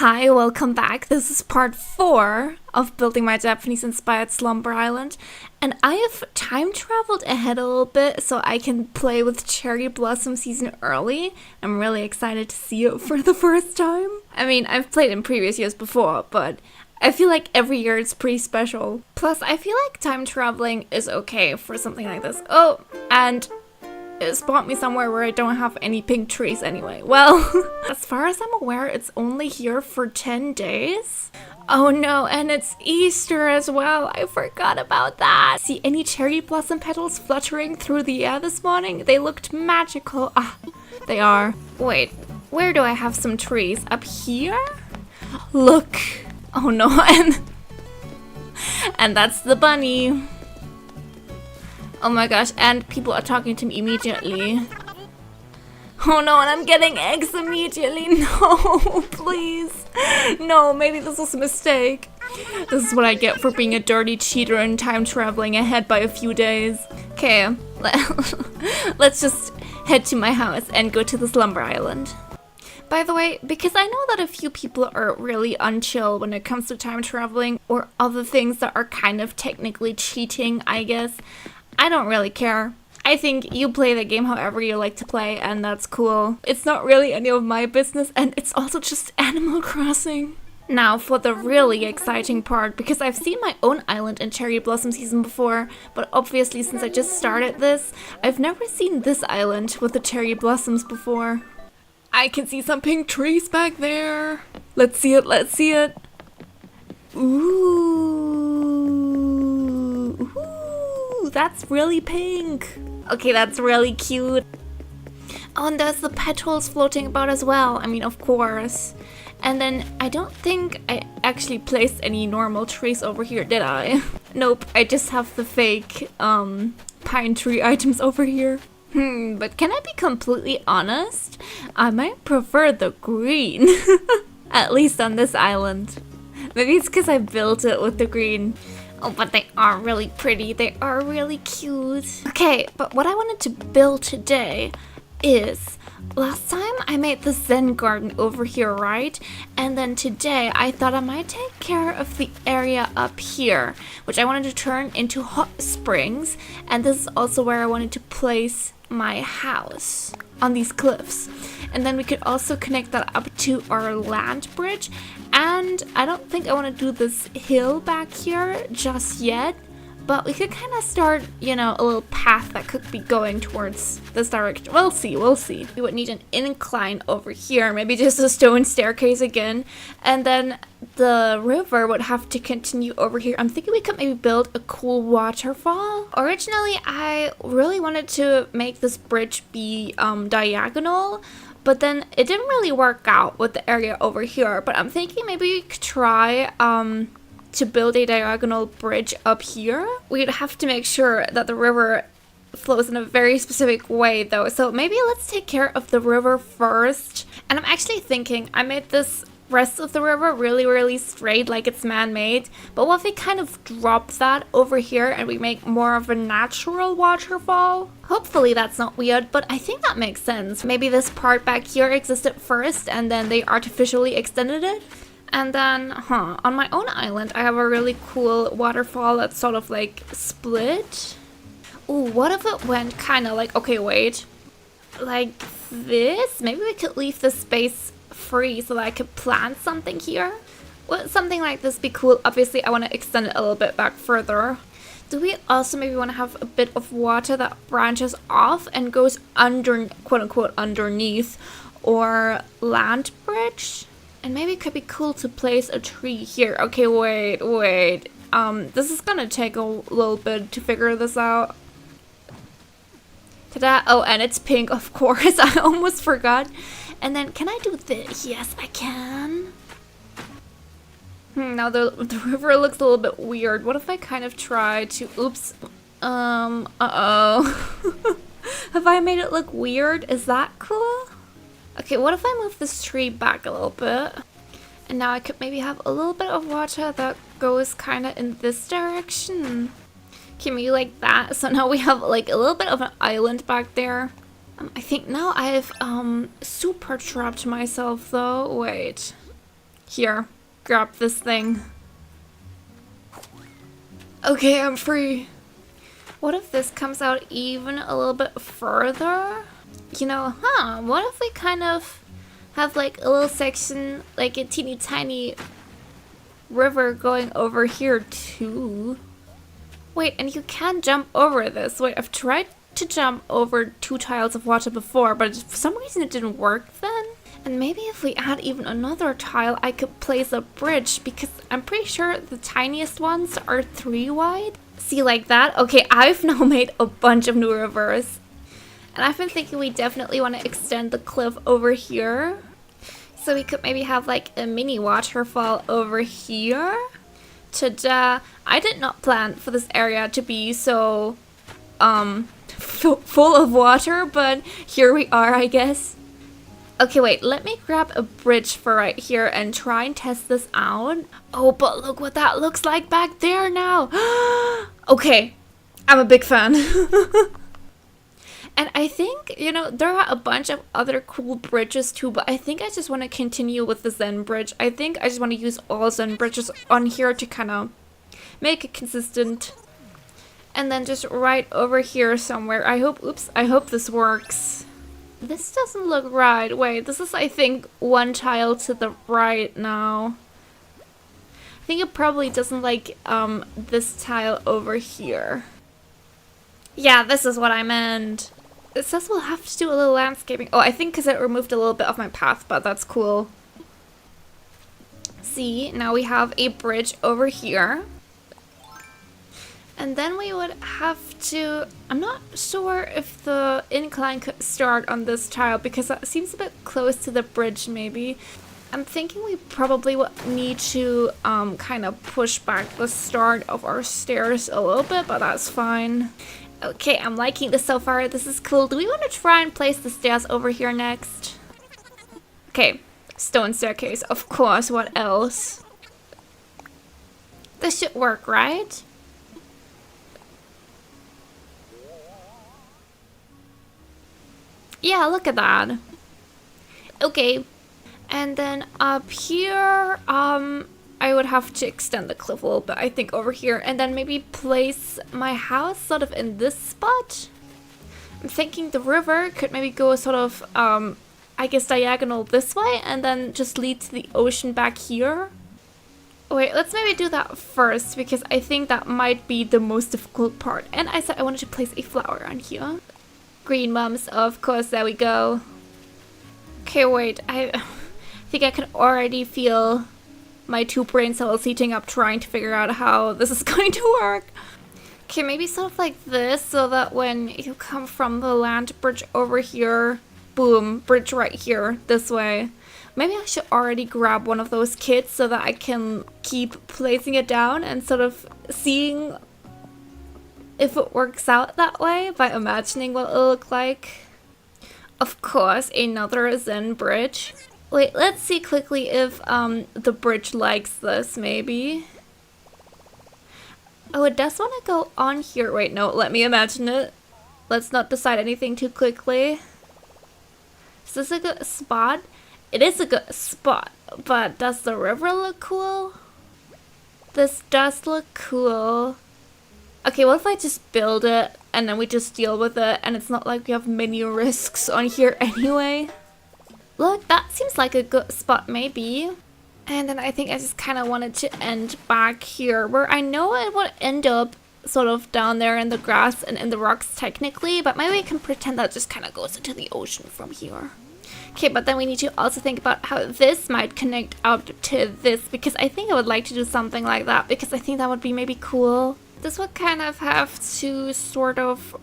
Hi, welcome back. This is part 4 of building my Japanese-inspired slumber island, and I have time traveled ahead a little bit so I can play with cherry blossom season early. I'm really excited to see it for the first time. I mean, I've played in previous years before, but I feel like every year it's pretty special. Plus, I feel like time traveling is okay for something like this. Oh, and it spawned me somewhere where I don't have any pink trees anyway. Well, as far as I'm aware, it's only here for 10 days. Oh no, and it's Easter as well. I forgot about that. See any cherry blossom petals fluttering through the air this morning? They looked magical. Ah, they are. Wait, where do I have some trees? Up here? Look. Oh no, and that's the bunny. Oh my gosh, and people are talking to me immediately. Oh no, and I'm getting eggs immediately. No, please. No, maybe this was a mistake. This is what I get for being a dirty cheater and time traveling ahead by a few days. Okay, let's just head to my house and go to the slumber island. By the way, because I know that a few people are really unchill when it comes to time traveling or other things that are kind of technically cheating, I guess, I don't really care. I think you play the game however you like to play, and that's cool. It's not really any of my business, and it's also just Animal Crossing. Now for the really exciting part, because I've seen my own island in Cherry Blossom season before, but obviously since I just started this, I've never seen this island with the cherry blossoms before. I can see some pink trees back there. Let's see it, let's see it. Ooh. That's really pink. Okay, that's really cute. Oh, and there's the petals floating about as well. I mean, of course. And then I don't think I actually placed any normal trees over here, did I? Nope, I just have the fake pine tree items over here. But can I be completely honest? I might prefer the green. At least on this island. Maybe it's because I built it with the green. Oh, but they are really pretty. They are really cute. Okay, but what I wanted to build today is, last time I made the Zen garden over here, right? And then today I thought I might take care of the area up here, which I wanted to turn into hot springs. And this is also where I wanted to place my house, on these cliffs. And then we could also connect that up to our land bridge. And I don't think I want to do this hill back here just yet, but we could kind of start, you know, a little path that could be going towards this direction. We'll see, we'll see. We would need an incline over here, maybe just a stone staircase again, and then the river would have to continue over here. I'm thinking we could maybe build a cool waterfall. Originally, I really wanted to make this bridge be diagonal, but then it didn't really work out with the area over here. But I'm thinking maybe we could try to build a diagonal bridge up here. We'd have to make sure that the river flows in a very specific way though. So maybe let's take care of the river first. And I'm actually thinking I made this rest of the river really straight, like it's man-made, but what if we kind of drop that over here and we make more of a natural waterfall? Hopefully that's not weird, but I think that makes sense. Maybe this part back here existed first and then they artificially extended it. And then, on my own island I have a really cool waterfall that's sort of like split. Ooh, what if it went kind of like, okay, wait, like this? Maybe we could leave the space free so that I could plant something here. Would something like this be cool? Obviously I want to extend it a little bit back further. Do we also maybe want to have a bit of water that branches off and goes under, quote unquote, underneath or land bridge? And maybe it could be cool to place a tree here. Okay, wait. This is gonna take a little bit to figure this out. Ta-da! Oh, and it's pink, of course. I almost forgot. And then, can I do this? Yes, I can. Now the river looks a little bit weird. What if I kind of try to... Oops. Uh-oh. Have I made it look weird? Is that cool? Okay, what if I move this tree back a little bit? And now I could maybe have a little bit of water that goes kind of in this direction. Okay, maybe like that. So now we have like a little bit of an island back there. I think now I've super trapped myself though. Wait. Here, grab this thing. Okay, I'm free. What if this comes out even a little bit further? You know, what if we kind of have like a little section, like a teeny tiny river going over here too? Wait, and you can jump over this. Wait, I've tried to jump over 2 tiles of water before, but for some reason it didn't work then. And maybe if we add even another tile, I could place a bridge, because I'm pretty sure the tiniest ones are 3 wide. See, like that? Okay, I've now made a bunch of new rivers. And I've been thinking we definitely want to extend the cliff over here. So we could maybe have like a mini waterfall over here. Ta-da! I did not plan for this area to be so, full of water, but here we are, I guess. Okay, wait, let me grab a bridge for right here and try and test this out. Oh, but look what that looks like back there now. Okay, I'm a big fan. And I think, you know, there are a bunch of other cool bridges too, but I think I just want to continue with the Zen bridge. I think I just want to use all Zen bridges on here to kind of make it consistent. And then just right over here somewhere. I hope this works. This doesn't look right. Wait, this is, I think, 1 tile to the right now. I think it probably doesn't like this tile over here. Yeah, this is what I meant. It says we'll have to do a little landscaping. Oh, I think because it removed a little bit of my path, but that's cool. See, now we have a bridge over here. And then we would have to... I'm not sure if the incline could start on this tile, because that seems a bit close to the bridge, maybe. I'm thinking we probably would need to kind of push back the start of our stairs a little bit, but that's fine. Okay, I'm liking this so far. This is cool. Do we want to try and place the stairs over here next? Okay, stone staircase, of course. What else? This should work, right? Yeah, look at that. Okay. And then up here, I would have to extend the cliff a little bit, I think, over here. And then maybe place my house sort of in this spot. I'm thinking the river could maybe go sort of, I guess, diagonal this way. And then just lead to the ocean back here. Wait, let's maybe do that first, because I think that might be the most difficult part. And I said I wanted to place a flower on here. Green mums, of course, there we go. Okay, wait, I think I can already feel my 2 brain cells heating up trying to figure out how this is going to work. Okay, maybe sort of like this, so that when you come from the land bridge over here, boom, bridge right here, this way. Maybe I should already grab one of those kits so that I can keep placing it down and sort of seeing if it works out that way by imagining what it'll look like. Of course, another Zen bridge. Wait, let's see quickly if the bridge likes this, maybe. Oh, it does want to go on here. Wait, no, let me imagine it. Let's not decide anything too quickly. Is this a good spot? It is a good spot, but does the river look cool? This does look cool. Okay, what if I just build it and then we just deal with it and it's not like we have many risks on here anyway? Look, that seems like a good spot maybe. And then I think I just kind of wanted to end back here where I know it would end up sort of down there in the grass and in the rocks technically, but maybe we can pretend that just kind of goes into the ocean from here. Okay, but then we need to also think about how this might connect out to this, because I think I would like to do something like that, because I think that would be maybe cool. This would kind of have to sort of,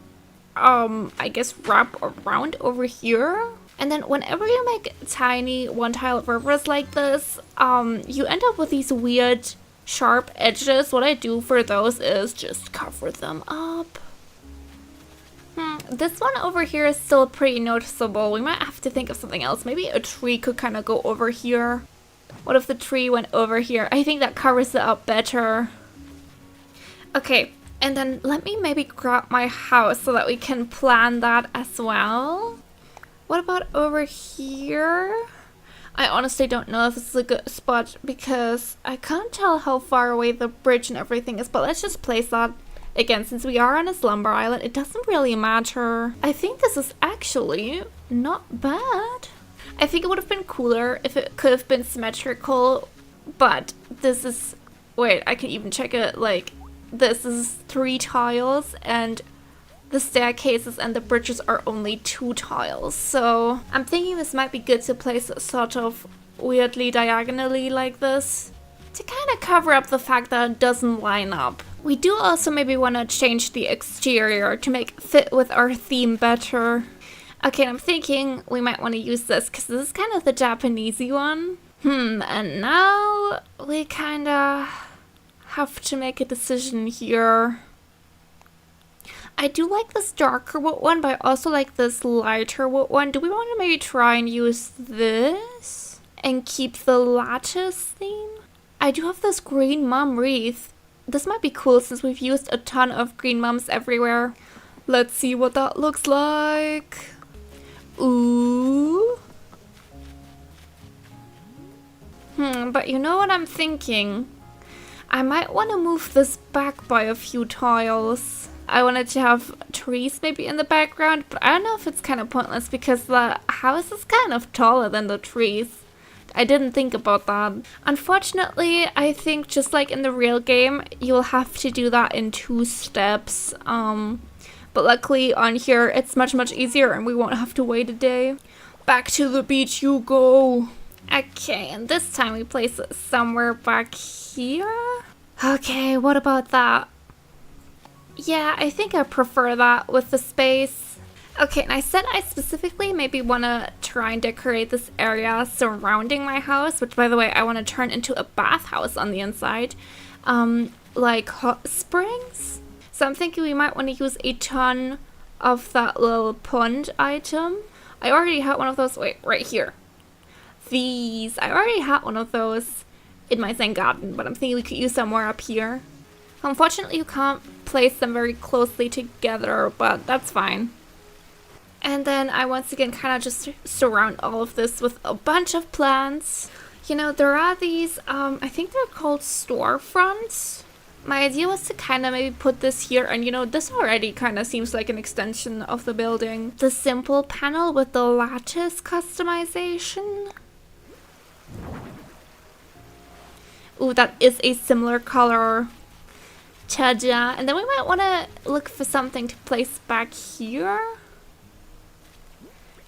I guess, wrap around over here. And then whenever you make tiny 1-tile rivers like this, you end up with these weird sharp edges. What I do for those is just cover them up. This one over here is still pretty noticeable. We might have to think of something else. Maybe a tree could kind of go over here. What if the tree went over here? I think that covers it up better. Okay, and then let me maybe grab my house so that we can plan that as well. What about over here? I honestly don't know if this is a good spot because I can't tell how far away the bridge and everything is, but let's just place that. Again, since we are on a slumber island, it doesn't really matter. I think this is actually not bad. I think it would have been cooler if it could have been symmetrical, but this is... Wait, I can even check it. Like, this is 3 tiles and the staircases and the bridges are only 2 tiles. So I'm thinking this might be good to place it sort of weirdly diagonally like this to kind of cover up the fact that it doesn't line up. We do also maybe want to change the exterior to make it fit with our theme better. Okay, I'm thinking we might want to use this because this is kind of the Japanesey one. And now we kind of have to make a decision here. I do like this darker wood one, but I also like this lighter wood one. Do we want to maybe try and use this and keep the lattice theme? I do have this green mum wreath. This might be cool since we've used a ton of green mums everywhere. Let's see what that looks like. Ooh. But you know what I'm thinking? I might want to move this back by a few tiles. I wanted to have trees maybe in the background, but I don't know if it's kind of pointless because the house is kind of taller than the trees. I didn't think about that. Unfortunately, I think just like in the real game, you'll have to do that in 2 steps. But luckily on here, it's much easier and we won't have to wait a day. Back to the beach you go. Okay, and this time we place it somewhere back here. Okay, what about that? Yeah, I think I prefer that with the space. Okay, and I said I specifically maybe want to try and decorate this area surrounding my house, which by the way, I want to turn into a bathhouse on the inside. Like hot springs. So I'm thinking we might want to use a ton of that little pond item. I already had one of those, wait, right here. These, I already had one of those in my Zen garden, but I'm thinking we could use some more up here. Unfortunately, you can't place them very closely together, but that's fine. And then I once again kind of just surround all of this with a bunch of plants. You know, there are these, I think they're called storefronts. My idea was to kind of maybe put this here, and you know, this already kind of seems like an extension of the building. The simple panel with the lattice customization. Ooh, that is a similar color. Ta-da! And then we might want to look for something to place back here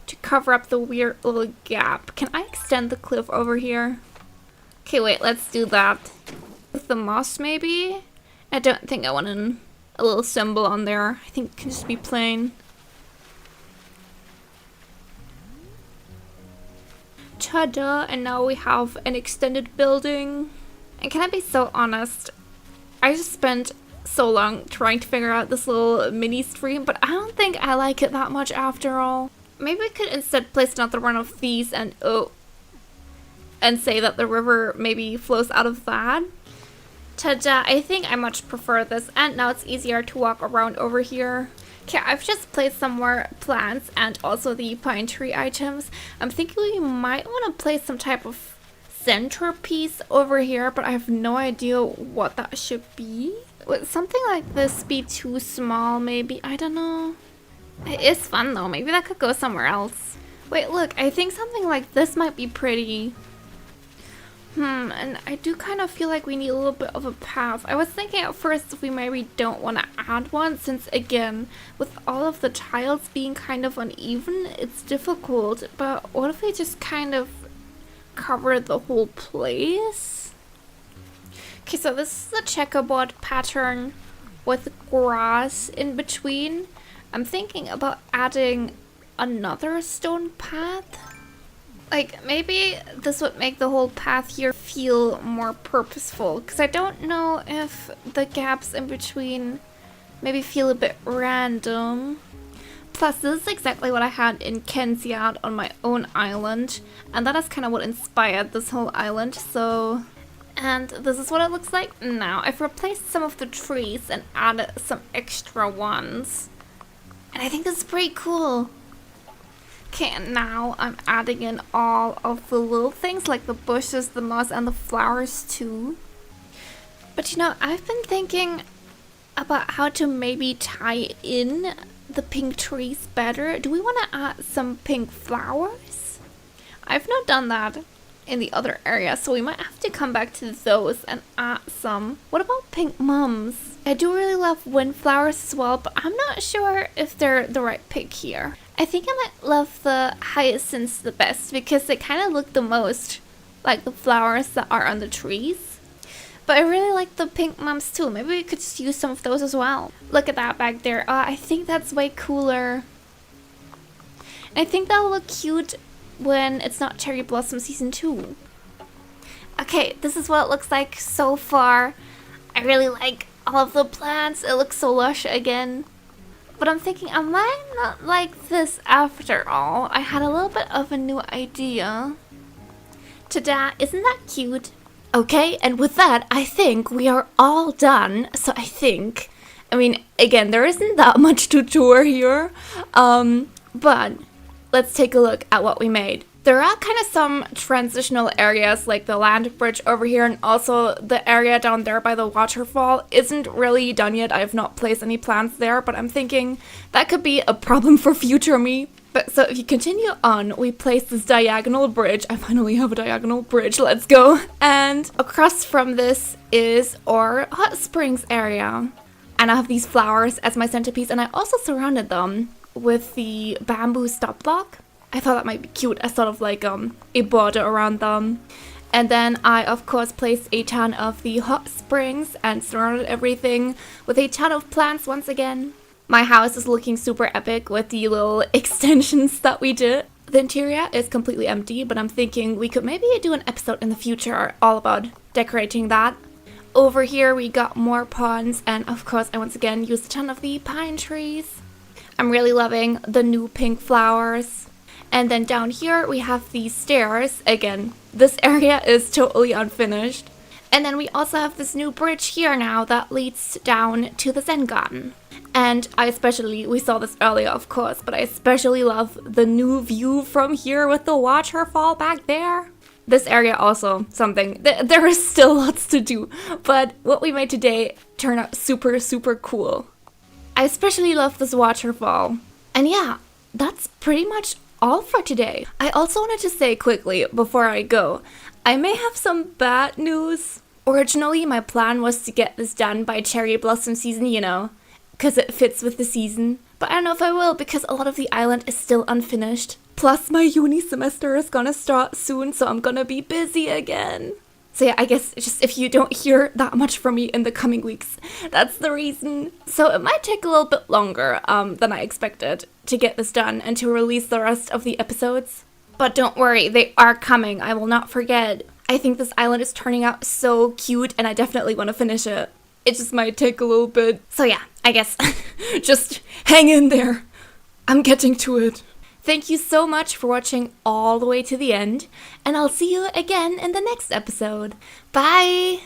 to cover up the weird little gap. Can I extend the cliff over here? Okay, wait, let's do that. With the moss, maybe? I don't think I want a little symbol on there. I think it can just be plain. Ta-da! And now we have an extended building. And can I be so honest? I just spent so long trying to figure out this little mini stream, but I don't think I like it that much after all. Maybe we could instead place another one of these and say that the river maybe flows out of that. Ta-da! I think I much prefer this, and now it's easier to walk around over here. Okay, I've just placed some more plants and also the pine tree items. I'm thinking we might want to place some type of centerpiece over here, but I have no idea what that should be. Would something like this be too small maybe? I don't know. It is fun though. Maybe that could go somewhere else. Wait, look, I think something like this might be pretty. And I do kind of feel like we need a little bit of a path. I was thinking at first if we maybe don't want to add one, since again, with all of the tiles being kind of uneven, it's difficult. But what if we just kind of cover the whole place? Okay, so this is the checkerboard pattern with grass in between. I'm thinking about adding another stone path. Like, maybe this would make the whole path here feel more purposeful, because I don't know if the gaps in between maybe feel a bit random. Plus, this is exactly what I had in Kensiad on my own island, and that is kind of what inspired this whole island, so... And this is what it looks like now. I've replaced some of the trees and added some extra ones. And I think this is pretty cool. Okay, and now I'm adding in all of the little things like the bushes, the moss, and the flowers too. But you know, I've been thinking about how to maybe tie in the pink trees better. Do we want to add some pink flowers? I've not done that in the other area, so we might have to come back to those and add some. What about pink mums? I do really love windflowers as well, but I'm not sure if they're the right pick here. I think I might love the hyacinths the best because they kind of look the most like the flowers that are on the trees. But I really like the pink mums too. Maybe we could just use some of those as well. Look at that back there. I think that's way cooler. I think that'll look cute when it's not cherry blossom season 2. Okay, this is what it looks like so far. I really like all of the plants. It looks so lush again. But I'm thinking I might not like this after all. I had a little bit of a new idea. Ta-da, isn't that cute? Okay, and with that, I think we are all done. So I mean, again, there isn't that much to tour here. But let's take a look at what we made. There are kind of some transitional areas like the land bridge over here, and also the area down there by the waterfall isn't really done yet. I have not placed any plants there, but I'm thinking that could be a problem for future me. But so if you continue on, we place this diagonal bridge. I finally have a diagonal bridge, let's go. And across from this is our hot springs area. And I have these flowers as my centerpiece, and I also surrounded them with the bamboo stop block. I thought that might be cute as sort of like a border around them. And then I of course placed a ton of the hot springs and surrounded everything with a ton of plants once again. My house is looking super epic with the little extensions that we did. The interior is completely empty, but I'm thinking we could maybe do an episode in the future all about decorating that. Over here we got more ponds, and of course I once again used a ton of the pine trees. I'm really loving the new pink flowers. And then down here we have these stairs. Again, this area is totally unfinished. And then we also have this new bridge here now that leads down to the Zen garden. And we saw this earlier of course, but I especially love the new view from here with the waterfall back there. This area also something, there is still lots to do, but what we made today turned out super, super cool. I especially love this waterfall. And yeah, that's pretty much all for today. I also wanted to say quickly before I go, I may have some bad news. Originally, my plan was to get this done by cherry blossom season, you know, because it fits with the season. But I don't know if I will because a lot of the island is still unfinished. Plus, my uni semester is gonna start soon, so I'm gonna be busy again. So yeah, I guess just if you don't hear that much from me in the coming weeks, that's the reason. So it might take a little bit longer than I expected to get this done and to release the rest of the episodes. But don't worry, they are coming. I will not forget. I think this island is turning out so cute and I definitely want to finish it. It just might take a little bit. So yeah, I guess just hang in there. I'm getting to it. Thank you so much for watching all the way to the end, and I'll see you again in the next episode. Bye!